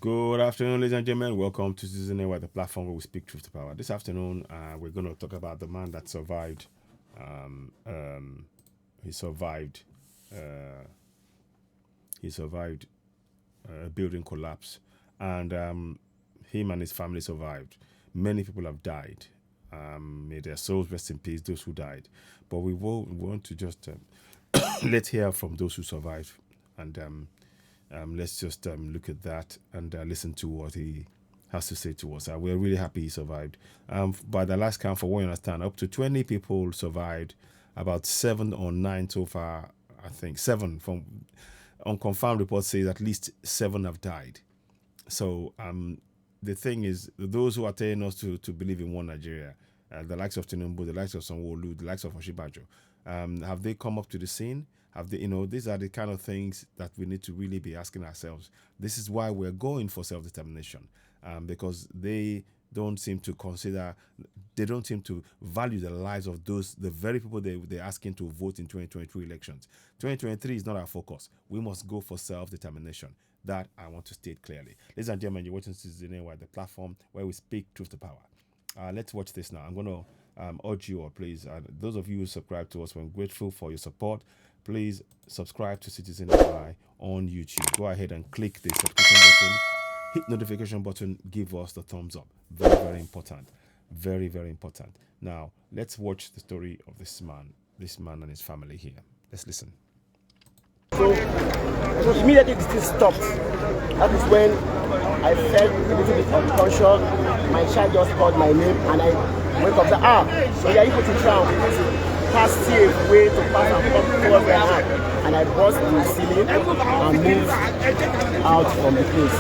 Good afternoon, ladies and gentlemen. Welcome to CitizenAY, the platform where we speak truth to power. This afternoon, we're going to talk about the man that survived. Um, um, he survived. He survived a building collapse, and him and his family survived. Many people have died. May their souls rest in peace, those who died. But we want to just let's hear from those who survived, and let's just look at that and listen to what he has to say to us. We're really happy he survived. By the last count, for what you understand, up to 20 people survived. About 7 or 9 so far, I think. 7 from unconfirmed reports say at least 7 have died. So the thing is, those who are telling us to believe in one Nigeria, the likes of Tinubu, the likes of Sanwo-Olu, the likes of Oshibajo, have they come up to the scene? Have they, these are the kind of things that we need to really be asking ourselves. This is why we're going for self-determination, because they don't seem to consider, they don't seem to value the lives of the very people they're asking to vote in 2023 elections. 2023 is not our focus. We must go for self-determination. That I want to state clearly. Ladies and gentlemen, you're watching CitizenAY, the platform where we speak truth to power. Let's watch this now. I'm going to urge you all, please, those of you who subscribe to us, we're grateful for your support. Please subscribe to CitizenAY on YouTube. Go ahead and click the subscription button, hit notification button, give us the thumbs up. Very, very important. Very, very important. Now, let's watch the story of this man and his family here. Let's listen. So immediately this stopped. That is when I felt a little bit unconscious. My child just called my name and I wake up and so yeah, you put it down. Pass safe way to pass and come towards where I am. And I burst the ceiling and moved out from the place.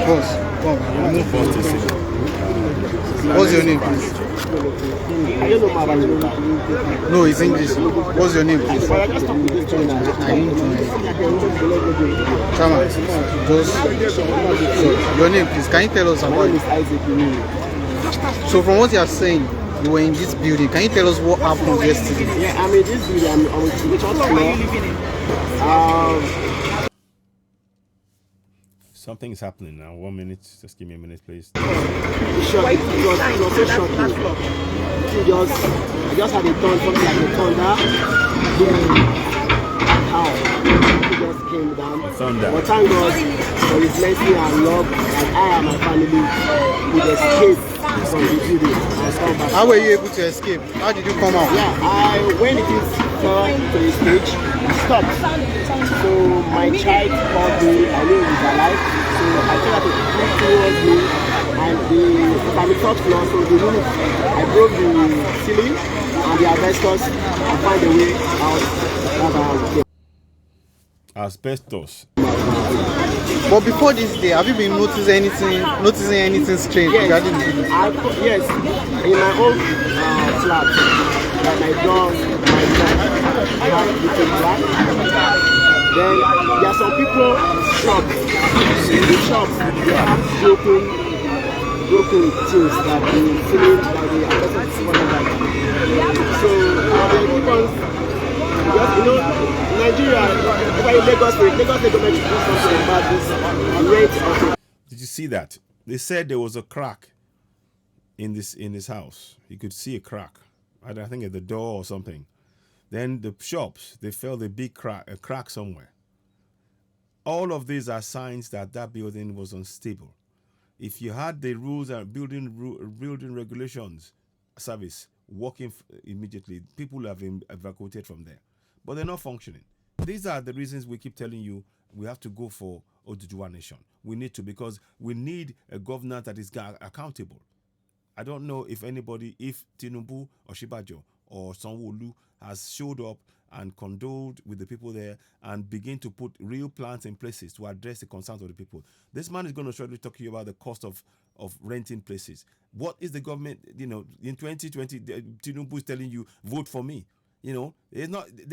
Boss, come. Move first to see. What's your name, please? I don't know my name. No, it's English. What's your name, please? But I just talk to this trainer. Chama, just your name, please. Can you tell us about it? So, from what you are saying, you were in this building. Can you tell us what happened yesterday? Yeah, I'm in this building. I'm on the third floor. Something is happening now. 1 minute. Just give me a minute, please. It was so shocking. I just had a turn, something like a thunder. It just came down. Thunder. But thank God for his mercy and love that I and my family would escape from the building. How were you able to escape? How did you come out? Yeah, when it is turned to the stage, it stopped. So my child called me, I knew he was alive. So I tried to move towards me and the on the top floor, so the roof, I broke the ceiling and the asbestos and found a way out. Asbestos. But before this day, have you been noticing anything strange regarding the building? Yes, in my own flat, like my doors, my flat, I have little black. Then there are some people shops. In the shops, they have broken things that they feeling that they are just so they keep on. Because, Nigeria, Lagos government should do something about this rate. Did you see that? They said there was a crack in this house. You could see a crack. I think at the door or something. Then the shops, they felt a crack somewhere. All of these are signs that building was unstable. If you had the rules and building regulations service working immediately, people have been evacuated from there. But they're not functioning. These are the reasons we keep telling you we have to go for Oduduwa Nation. We need to, because we need a governor that is accountable. I don't know if Tinubu or Oshibajo or Sanwo-Olu has showed up and condoled with the people there and begin to put real plans in places to address the concerns of the people. This man is going to shortly talk to you about the cost of renting places. What is the government, in 2020, Tinubu is telling you, vote for me. They're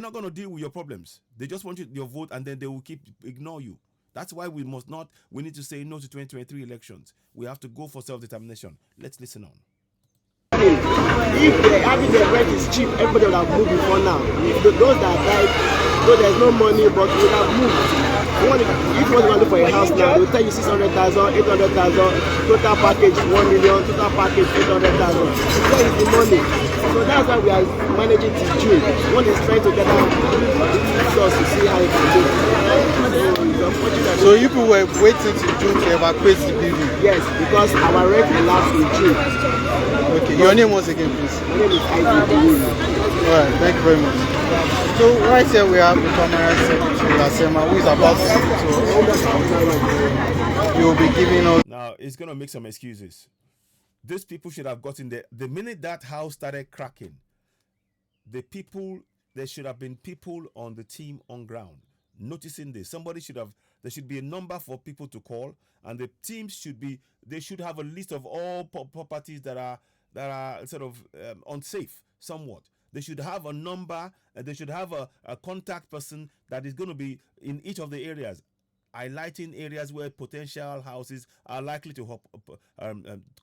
not going to deal with your problems. They just want your vote and then they will ignore you. That's why we need to say no to 2023 elections. We have to go for self-determination. Let's listen on. If the rent is cheap, everybody would have moved before now. If those that died So there's no money, but we have moved. If you want to look for a house now, they'll tell you 600,000, 800,000, total package 1 million, total package 800,000. Where is the money? So that's why we are managing to June. One is trying to get out just to see how it can do. So you people were waiting to June to evacuate the building? Yes, because our rent elapsed in June. Okay, your name once again, please. My name is Ebute. Alright, thank you very much. So right here we have the permanent secretary Asema, who is about to he will be giving us. Now it's gonna make some excuses. These people should have gotten there the minute that house started cracking. There should have been people on the team on ground noticing this. There should be a number for people to call, and the teams they should have a list of all properties that are sort of unsafe somewhat. They should have a number, and they should have a contact person that is going to be in each of the areas, highlighting areas where potential houses are likely to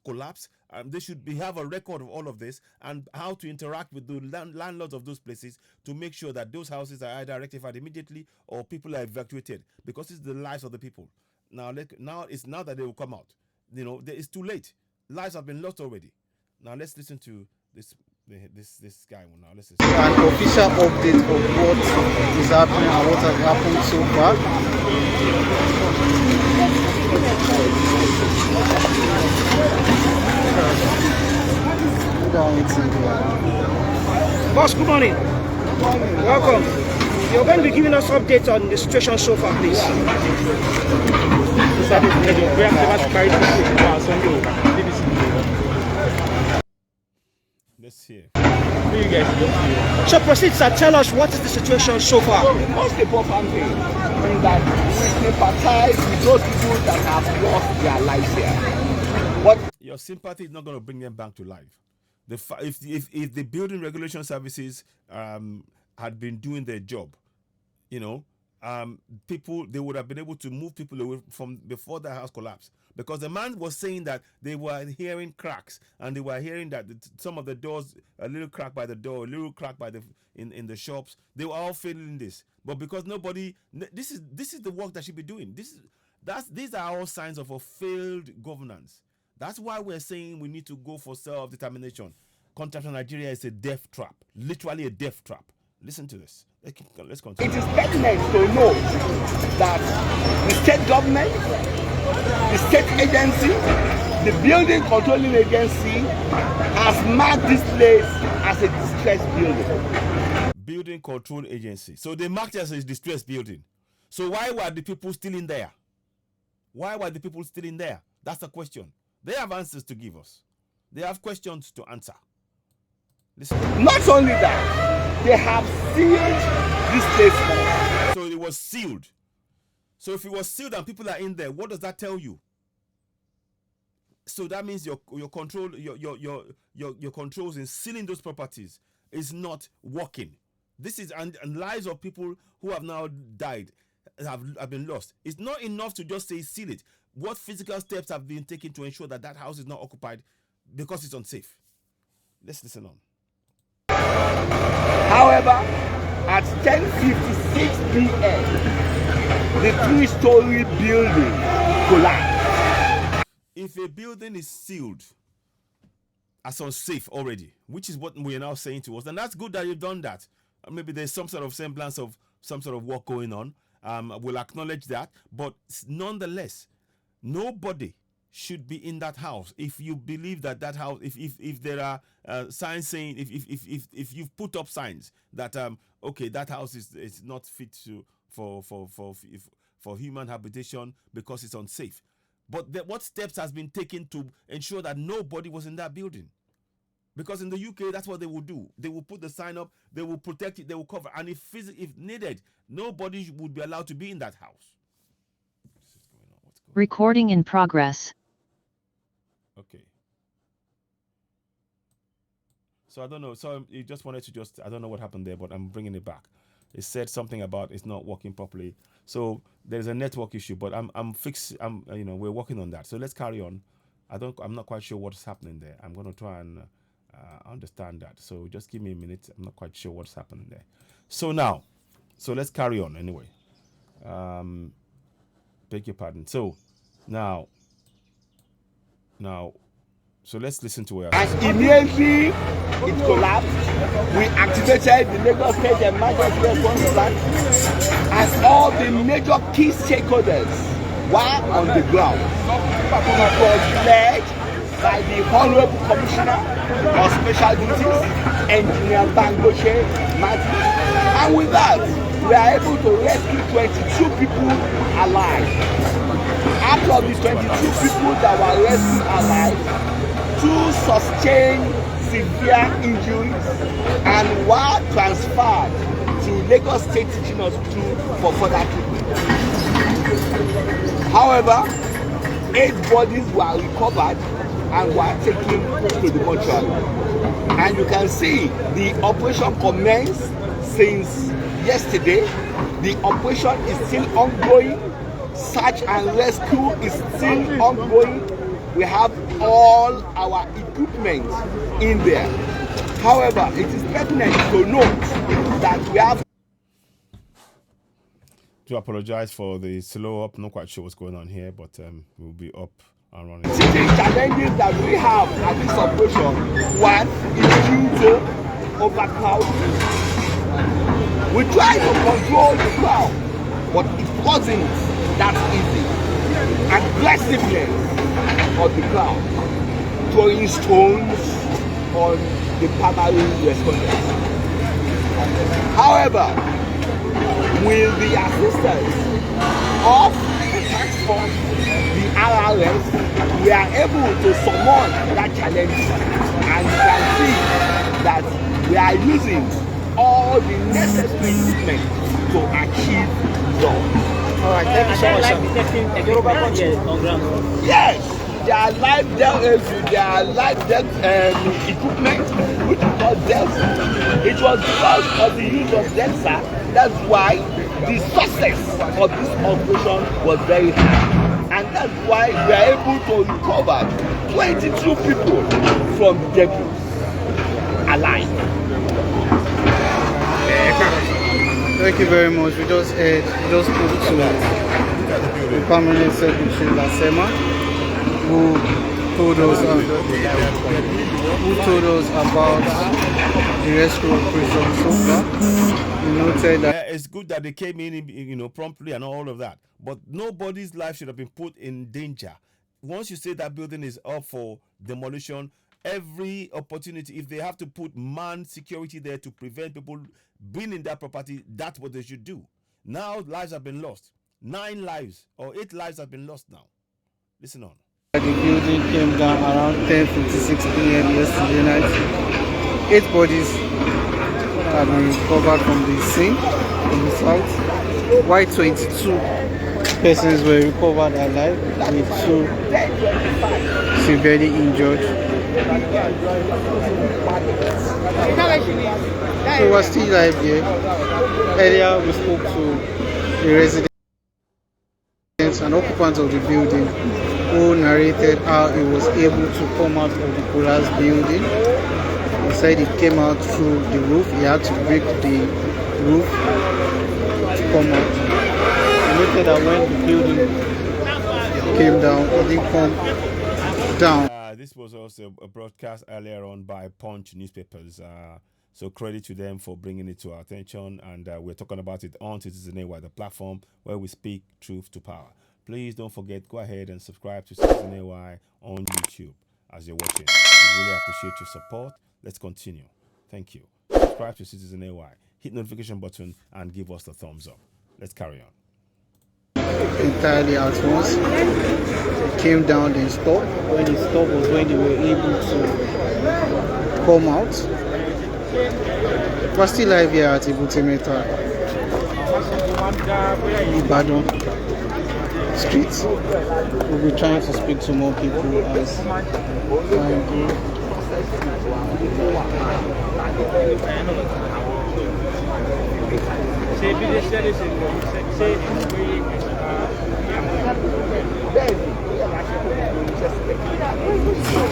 collapse. They should have a record of all of this and how to interact with the landlords of those places to make sure that those houses are either rectified immediately or people are evacuated, because it's the lives of the people. Now that they will come out. It's too late. Lives have been lost already. Now let's listen to this guy now. Let's listen. An official update of what is happening and what has happened so far. Boss, good morning. Welcome. You're going to be giving us updates on the situation so far, please. Let's hear. So proceed, sir. Tell us what is the situation so far. The most important thing is that we sympathize with those people that have lost their lives here. But your sympathy is not going to bring them back to life. If the building regulation services had been doing their job, people, they would have been able to move people away from before the house collapsed. Because the man was saying that they were hearing cracks, and they were hearing that some of the doors, a little crack by the door, a little crack by in the shops, they were all feeling this. But because nobody, this is the work that should be doing. These are all signs of a failed governance. That's why we're saying we need to go for self-determination. Contraction Nigeria is a death trap, literally a death trap. Listen to this. Let's continue. it is pertinent to know that the state government, the state agency, the building controlling agency has marked this place as a distressed building. Building control agency. So they marked it as a distressed building. So why were the people still in there? Why were the people still in there? That's the question. They have answers to give us. They have questions to answer. Listen. Not only that, they have sealed this place. So it was sealed. So if it was sealed and people are in there, what does that tell you? So that means your control, your controls in sealing those properties is not working. This is and lives of people who have now died have been lost. It's not enough to just say seal it. What physical steps have been taken to ensure that house is not occupied because it's unsafe? Let's listen on. However, at 10:56 p.m., the three-story building collapsed. If a building is sealed as unsafe already, which is what we are now saying to us, and that's good that you've done that. Maybe there's some sort of semblance of some sort of work going on. We'll acknowledge that, but nonetheless, nobody should be in that house. If you believe that house, if there are signs saying, if you've put up signs that okay, that house is not fit for human habitation because it's unsafe. But what steps has been taken to ensure that nobody was in that building? Because in the UK, that's what they will do. They will put the sign up, they will protect it, they will cover, and if needed, nobody would be allowed to be in that house. Recording in progress. Okay. So I don't know. So you just wanted to I don't know what happened there, but I'm bringing it back. It said something about it's not working properly. So there's a network issue, but we're working on that. So let's carry on. I'm not quite sure what's happening there. I'm going to try and understand that. So just give me a minute. I'm not quite sure what's happening there. So now, So let's carry on anyway. Beg your pardon. So now, so let's listen to where. And immediately it collapsed. We activated the Lagos State Emergency Response Plan, and all the major key stakeholders were on the ground. It was led by the Honorable Commissioner of Special Duties, Engineer Bangoche Martin. And with that, we are able to rescue 22 people alive. Out of the 22 people that were rescued alive, 2 sustained severe injuries and were transferred to Lagos State Teaching Hospital for further treatment. However, 8 bodies were recovered and were taken to the mortuary. And you can see the operation commenced since yesterday. The operation is still ongoing. Search and rescue is still ongoing. We have all our equipment in there. However, it is pertinent to note that we have to apologize for the slow up. Not quite sure what's going on here, but we'll be up and running. the challenges that we have at this operation. One is due to overcrowding. We tried to control the crowd, but it wasn't that easy. Aggressiveness of the crowd, throwing stones on the primary respondents. However, with the assistance of the task force, the RRS, we are able to summon that challenge, and you can see that we are using all the necessary equipment to achieve results. All right, thank you so much, sir. Yes, they are live equipment, which is called Delta. It was because of the use of Delta, that's why the success of this operation was very high. And that's why we are able to recover 22 people from debris alive. Thank you very much. We just spoke to the permanent secretary Lasema, who told us about the rescue operation so far. He noted that It's good that they came in, promptly and all of that, but nobody's life should have been put in danger. Once you say that building is up for demolition, every opportunity, if they have to put manned security there to prevent people being in that property, that's what they should do. Now lives have been lost. 9 lives or 8 lives have been lost now. Listen on. the building came down around 10:56 p.m. yesterday night. 8 bodies have been recovered from the scene, from the site, while 22 persons were recovered alive, with 2 severely injured. So we're still live here. Earlier we spoke to the residents and occupants of the building, who narrated how he was able to come out of the collapsed building. He said he came out through the roof. He had to break the roof to come out. He noted that when the building came down, it didn't come down. This was also a broadcast earlier on by Punch newspapers. So credit to them for bringing it to our attention. And we're talking about it on CitizenAY, the platform where we speak truth to power. Please don't forget, go ahead and subscribe to CitizenAY on YouTube as you're watching. We really appreciate your support. Let's continue. Thank you. Subscribe to CitizenAY, hit notification button, and give us the thumbs up. Let's carry on. Entirely at once. It came down, then stopped. When it stopped was when they were able to come out. We're still live here at Ebute Metta, Ibadan streets. We'll be trying to speak to more people as time goes.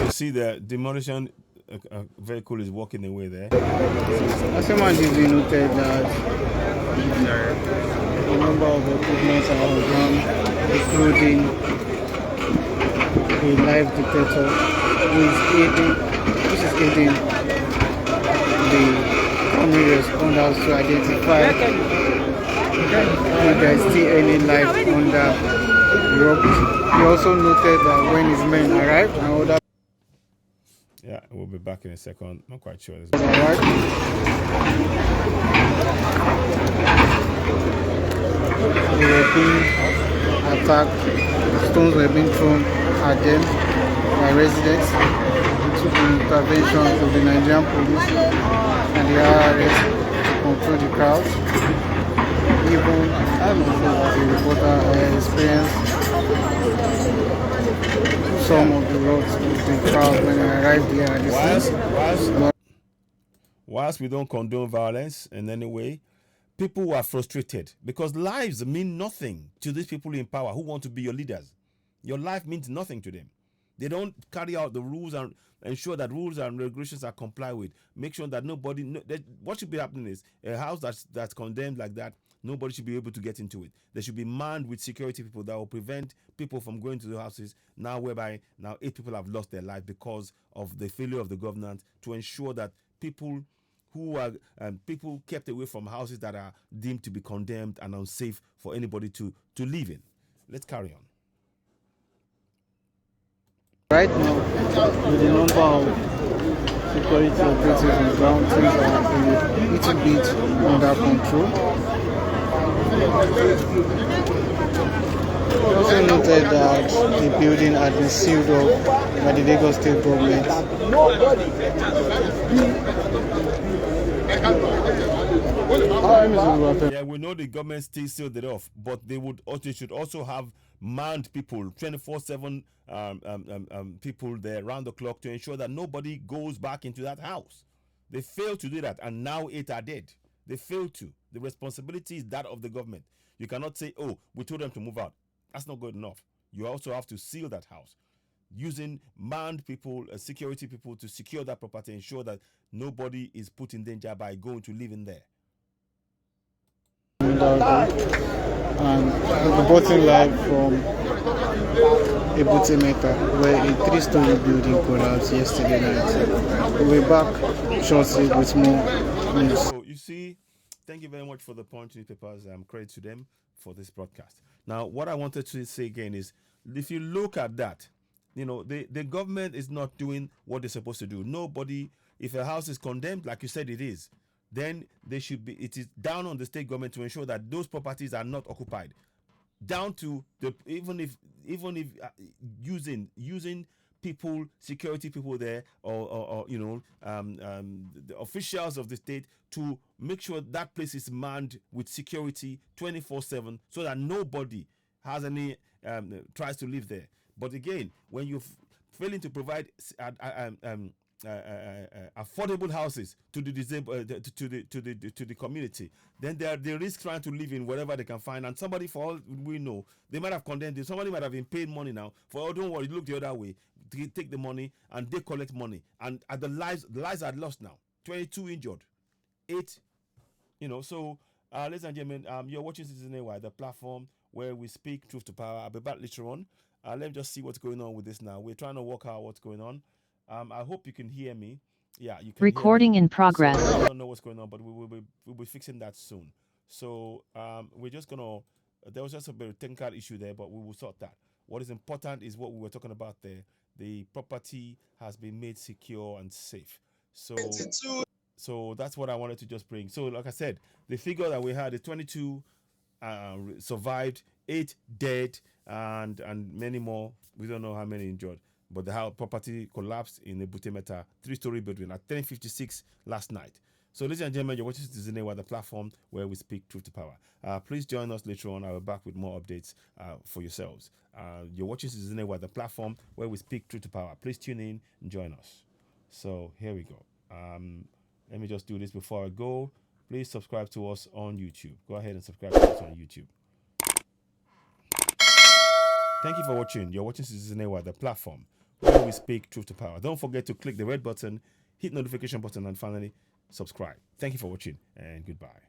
You see the demolition a vehicle is walking away there. Someone duly noted that a number of equipments are on ground, including a live detector which is aiding the army responders to identify if there is still any life under the rubble. He also noted that when his men arrived and others Yeah, we'll be back in a second. Not quite sure. arrived, they were being attacked. Stones were being thrown at them by residents. It took the intervention of the Nigerian police and the IRS to control the crowd. Even as a reporter, I experienced some of the roads of the crowd when I arrived here at the scene. Whilst we don't condone violence in any way, people who are frustrated because lives mean nothing to these people in power who want to be your leaders. Your life means nothing to them. They don't carry out the rules and ensure that rules and regulations are complied with. Make sure that what should be happening is a house that's condemned like that, nobody should be able to get into it. They should be manned with security people that will prevent people from going to the houses whereby 8 people have lost their life because of the failure of the government to ensure that people people kept away from houses that are deemed to be condemned and unsafe for anybody to live in. Let's carry on. Right now, with the number of security operatives on ground, things are a little bit under control. Also noted that the building had been sealed off by the Lagos State government. Yeah, we know the government still sealed it off, but they should also have manned people, 24/7 people there around the clock to ensure that nobody goes back into that house. They failed to do that, and now 8 are dead. They failed to. The responsibility is that of the government. You cannot say, "Oh, we told them to move out." That's not good enough. You also have to seal that house using manned people, security people to secure that property, ensure that nobody is put in danger by going to live in there. And reporting live from Ebute Metta, where a 3-story building collapsed yesterday night. We'll be back shortly with more news. So you see, thank you very much for the Punch newspapers. Credit to them for this broadcast. Now, what I wanted to say again is, if you look at that, the government is not doing what they're supposed to do. Nobody, if a house is condemned, like you said it is, then it is down on the state government to ensure that those properties are not occupied. Down to even if using people, security people there, or the officials of the state to make sure that place is manned with security 24/7, so that nobody has any tries to live there. But again, when you're failing to provide affordable houses to the disabled, to the community, then they risk trying to live in wherever they can find. And somebody, for all we know, they might have condemned it. Somebody might have been paid money now. Don't worry, look the other way. They take the money and they collect money, and the lives are lost now. 22 injured, 8. So ladies and gentlemen, you're watching CitizenAY, the platform where we speak truth to power. I'll be back later on. Let me just see what's going on with this now. We're trying to work out what's going on. I hope you can hear me. Yeah, you can. Recording hear me. in progress. So I don't know what's going on, but we'll be fixing that soon. So we're just gonna. There was just a bit of technical issue there, but we will sort that. What is important is what we were talking about there. The property has been made secure and safe. So that's what I wanted to just bring. So like I said, the figure that we had is 22 survived, 8 dead, and many more. We don't know how many injured. But the house property collapsed in Ebute Metta, 3-story building at 10:56 last night. So, ladies and gentlemen, you're watching CitizenAY, the platform where we speak truth to power. Please join us later on. I'll be back with more updates for yourselves. You're watching CitizenAY, the platform where we speak truth to power. Please tune in and join us. So, here we go. Let me just do this before I go. Please subscribe to us on YouTube. Go ahead and subscribe to us on YouTube. Thank you for watching. You're watching CitizenAY, the platform where we speak truth to power. Don't forget to click the red button hit notification button, and finally subscribe. Thank you for watching, and goodbye.